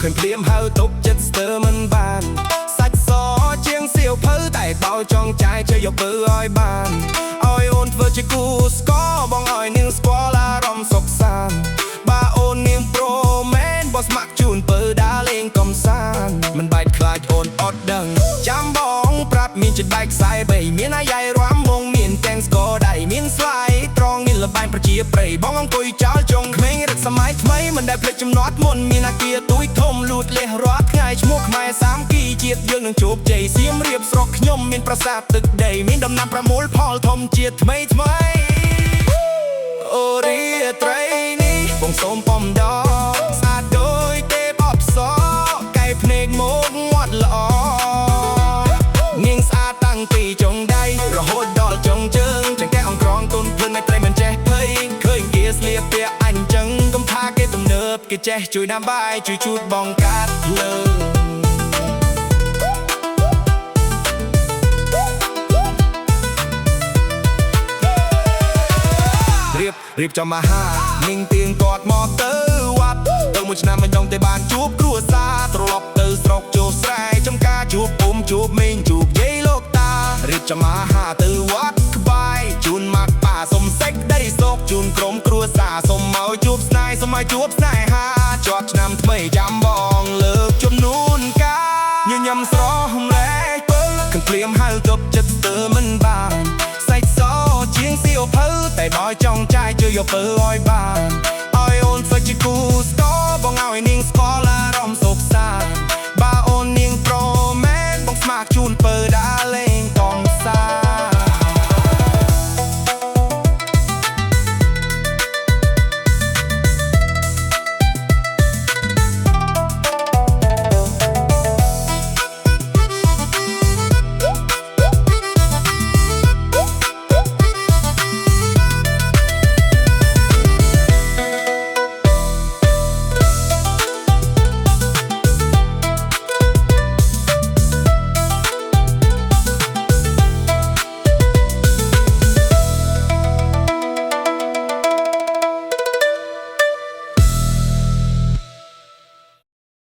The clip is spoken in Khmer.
ឃើញភ្លាមហៅទុកចិត្តស្ទើរមិនបានសាច់សជាងសៀវភៅតែបោចង់ចាយជួយយកពើឲ្យបានឲ្យអូនធ្វើជាគូស្គរបងឲ្យនាងស្គាល់អារម្មណ៍សុខសាន្តបើអូននាងប្រូមែនបោះស្ម័គ្រជូនពើដើរលេងកំសាន្តមិនបាច់ខ្លាចអូនអត់ដឹងចាំបងប្រាប់មានចិត្តបែកខ្សែបីមានអាយ៉ៃរាំវងមានទាំងស្គរដៃមានស្លាយត្រង់មានលបែងប្រជាប្រិយបងអង្គុយចោលចុងក្មេងរឹកសម័យថ្មីមិនដែលភ្លេចចំណត់មុនមានអាគារទួយធំលូតលេះរាល់ថ្ងៃឈ្មោះខ្មែរសាមគ្គីជាតិយើងនឹងជោគជ័យសៀមរាបស្រុកខ្ញុំមានប្រាសាទទឹកដីមានដំណាំប្រមូលផលធំជាតិថ្មីអូរីត្រីនេះបងសូមបំដងស្អាតដូចទេពអប្សរកែភ្នែកមកមាត់ល្អនាងស្អាតតាំងពីចុងដៃរហូតដល់ចុងជើងចង្កេះអង្ក្រងទុនភ្លឺមិនត្រីមិនចេះភ័យឃើញគេស្លៀកពាក់អញ្ចឹងកុំថាគេទំនើបគេចេះជួយដាំបាយជួយជូតបងកាត់លើរៀបចំអាហារនាងទៀងគាត់មកទៅវត្តទៅមួយឆ្នាំមិនដងទេបានជួបគ្រួសារត្រឡប់ទៅស្រុកចូលស្រែចំការជួបពុំជួបមីងជួបយាយលោកតារៀបចំអាហារទៅវត្តក្បែរជូនម៉ាក់ប៉ាសុំសេចក្ដីសុខជូនក្រុមគ្រួសារសុំឲ្យជួបស្នេហ៍សុំឲ្យជួបស្នេហាជាប់ឆ្នាំថ្មីចាំបងលើកជំនួនការញញឹមស្រស់ម្លែកពើខាងភ្លាមហៅទុកចិត្តស្ទើរមិនបានសាច់សជាងសៀវភៅតែបើចង់ចាយជួយយកពើឲ្យបានឲ្យអូនធ្វើជាគូស្គរបងឲ្យនាងស្គាល់អារម្មណ៍សុខសាន្តបើអូននាងប្រូមែនបងស្ម័គ្រជូនពើដើរលេង